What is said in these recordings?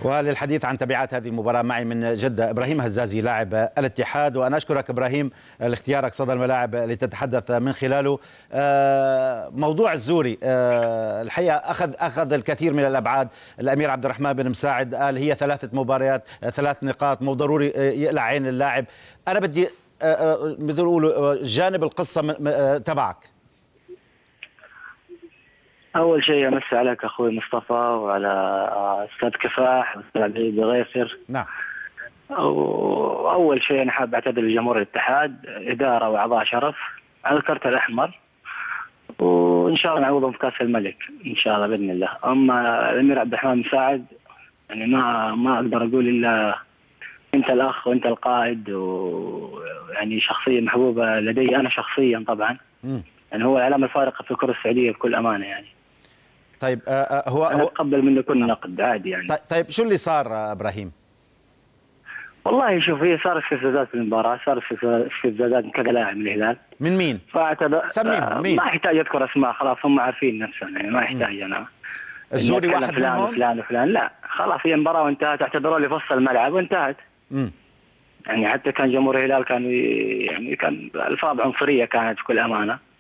وللحديث عن تبعات هذه المباراة معي من جدة إبراهيم هزازي لاعب الاتحاد. وأنا أشكرك إبراهيم لاختيارك صدى الملاعب لتتحدث من خلاله. موضوع الزوري الحقيقة أخذ الكثير من الأبعاد. الأمير عبد الرحمن بن مساعد قال هي 3 مباريات 3 نقاط، مو ضروري يقلع عين اللاعب. أنا بدي مثل يقولوا جانب القصة تبعك. أول شيء أمسي عليك أخوي مصطفى وعلى أستاذ كفاح وأستاذ عبد العزيز غيفر. نعم. أول شيء أنا حاب أعتذر لجمهور الاتحاد، إدارة وأعضاء شرف، على الكرت الأحمر، وإن شاء الله نعوضهم في كأس الملك إن شاء الله بإذن الله. أما الأمير عبد الرحمن مساعد يعني ما أقدر أقول إلا أنت الأخ وأنت القائد، ويعني شخصية محبوبة لدي أنا شخصيا طبعا. يعني هو العلامة الفارقة في الكرة السعودية بكل أمانة يعني. طيب هو أتقبل منه كل نقد عادي يعني. طيب شو اللي صار إبراهيم؟ والله شوف، هي صار استفزازات في المباراة، صار استفزازات من كذا لاعب من الهلال. من مين؟ سميهم مين؟ ما يحتاج أذكر أسماء، خلاص هم عارفين نفسهم يعني، ما يحتاج أنا. الزوري واحد فلان منهم؟ وفلان وفلان، لا خلاص هي المباراة وانتهت، اعتبروا لي فصل الملعب وانتهت. يعني حتى كان جمهور الهلال كان ألفاظ عنصرية كانت بكل أمانة.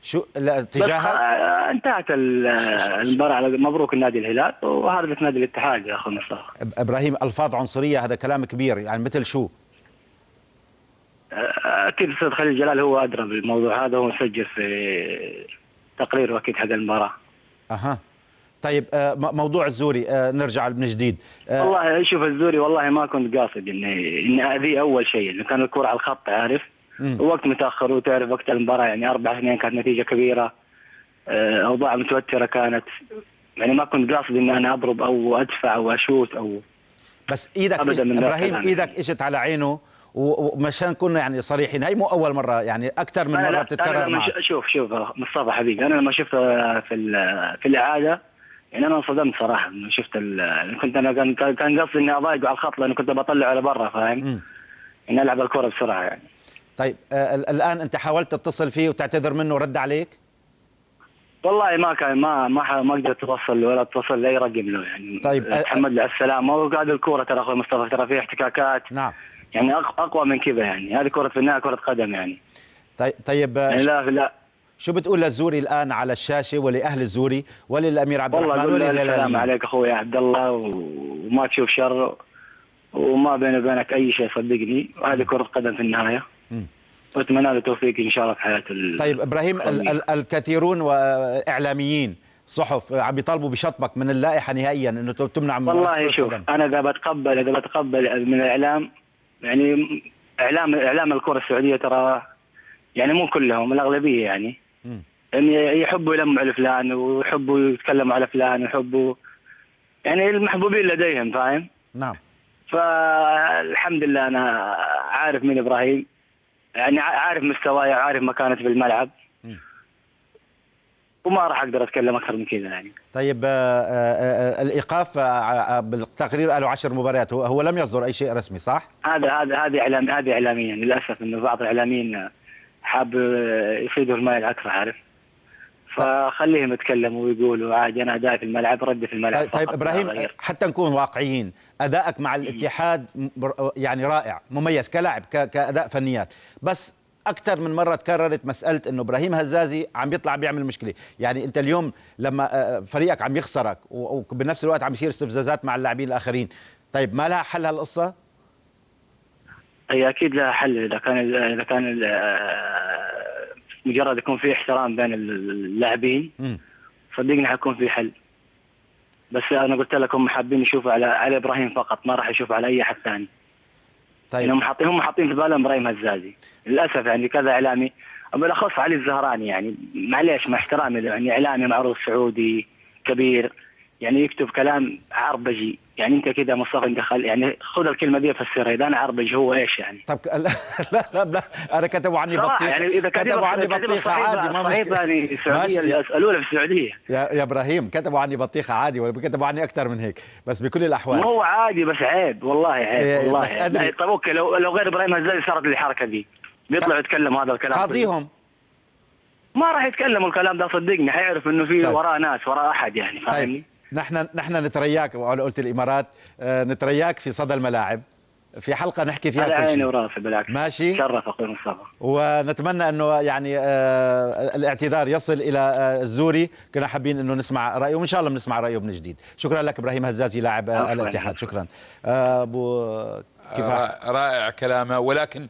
شو تجاهها؟ انتهت المباراة. مبروك النادي الهلال وهاربة نادي الاتحاد يا أخوي مصطفى. إبراهيم ألفاظ عنصرية هذا كلام كبير، يعني مثل شو؟ أكيد أستاذ خليل جلال هو أدرى بالموضوع هذا، هو مسجل في تقريره أكيد حق المباراة. طيب موضوع الزوري نرجع من جديد. والله شوف الزوري والله ما كنت قاصد إني أذيه. أول شيء إنه كان الكرة على الخط عارف، ووقت متأخر، وتعرف وقت المباراة يعني 4-2 كانت نتيجة كبيرة، أوضاع متوترة كانت، يعني ما كنت قاصد إن أنا أضرب أو أدفع أو أشوت أو بس إيدك إبراهيم إيدك إجت على عينه، ومشان كنا يعني صريحين هي مو أول مرة، يعني أكثر من مرة بتتكرر معك. شوف مصطفى حبيبي، أنا لما شفته في الإعادة يعني أنا انصدمت صراحة إنه شفت كان قصدي إني أضايقه على الخط، لأنه كنت بطلعه على برا، فاهم؟ إني ألعب الكرة بسرعة يعني. طيب الآن أنت حاولت تتصل فيه وتعتذر منه، رد عليك؟ والله ما كان ما قدرت توصل ولا اتصل لاي رقم له يعني. طيب تحمد له السلامة. وقاعد الكورة ترى أخوي مصطفى ترى فيها احتكاكات. نعم. يعني أقوى من كذا يعني، هذه كرة في النهاية كرة قدم يعني. طيب يعني لا شو بتقول للزوري الآن على الشاشة ولأهل الزوري وللأمير عبد الرحمن والله السلام عليك أخوي عبد الله، وما تشوف شر، وما بيني وبينك أي شيء صدقني، وهذه كرة قدم في النهاية. وأتمنى له التوفيق إن شاء الله في حياته. طيب إبراهيم الكثيرون وإعلاميين صحف عم يطالبوا بشطبك من اللائحة نهائيا إنه تمنع من والله شوف أنا إذا بتقبل من الإعلام، يعني إعلام الكرة السعودية ترى يعني مو كلهم، الأغلبية يعني يحبوا يلموا على فلان ويحبوا يتكلموا على فلان ويحبوا يعني المحبوبين لديهم، فاهم؟ نعم. فالحمد لله أنا عارف من إبراهيم، يعني عارف مستواي وعارف مكانتي في الملعب، وما راح أقدر أتكلم أكثر من كذا يعني. طيب الإيقاف بالتقرير قالوا 10 مباريات، هو لم يصدر أي شيء رسمي صح؟ هذه إعلاميا للأسف، إنه بعض الإعلاميين حاب يصيدوا الماء العكر عارف، فخليهم يتكلموا ويقولوا عادي، أنا أدائي في الملعب ردي في الملعب. طيب إبراهيم حتى نكون واقعيين، أدائك مع الاتحاد يعني رائع مميز كلاعب كأداء فنيات، بس أكثر من مرة تكررت مسألة إنه إبراهيم هزازي عم يطلع بيعمل مشكلة. يعني أنت اليوم لما فريقك عم يخسرك وبنفس الوقت عم يصير استفزازات مع اللاعبين الآخرين، طيب ما لها حل هالقصة؟ هي أكيد لها حل إذا كان مجرد يكون في احترام بين اللاعبين، صدقني حيكون في حل. بس أنا قلت لك هم حابين يشوفوا على إبراهيم فقط، ما راح يشوفوا على أي أحد ثاني. طيب هم حاطين في بالهم إبراهيم هزازي للأسف، يعني كذا إعلامي بالأخص علي الزهراني، يعني معليش مع احترامي يعني إعلامي معروف سعودي كبير، يعني يكتب كلام عربجي، يعني انت كده مصطفى انت يعني خذ الكلمه دي فسرها، اذا انا عربجي هو ايش يعني؟ طب لا انا كتبوا عني بطيخ، يعني اذا كتبوا عني بطيخه عادي، ما مشكله يعني السعوديه اللي اسالوها في السعوديه يا ابراهيم كتبوا عني بطيخه عادي، ولا كتبوا عني اكثر من هيك، بس بكل الاحوال مو عادي، بس عيب والله عيب والله. بس أدري. طب اوكي لو غير ابراهيم هزازي صارت الحركه دي بيطلعوا يتكلموا هذا الكلام، قاضيهم ما راح يتكلموا الكلام ده، صدقني حيعرف انه في وراء ناس وراء احد يعني، فاهمني؟ نحن نترياك، وأنا قلت الإمارات، نترياك في صدى الملاعب في حلقة نحكي فيها على كل عيني شيء. وراسي، بالعكس. ماشي. شرف أخوي مصطفى. ونتمنى أنه يعني الاعتذار يصل إلى الزوري. كنا حابين أنه نسمع رأيه، وإن شاء الله بنسمع رأيه بنجديد. شكرا لك إبراهيم هزازي لاعب الاتحاد. شكرا أبو كفاح. رائع كلامه، ولكن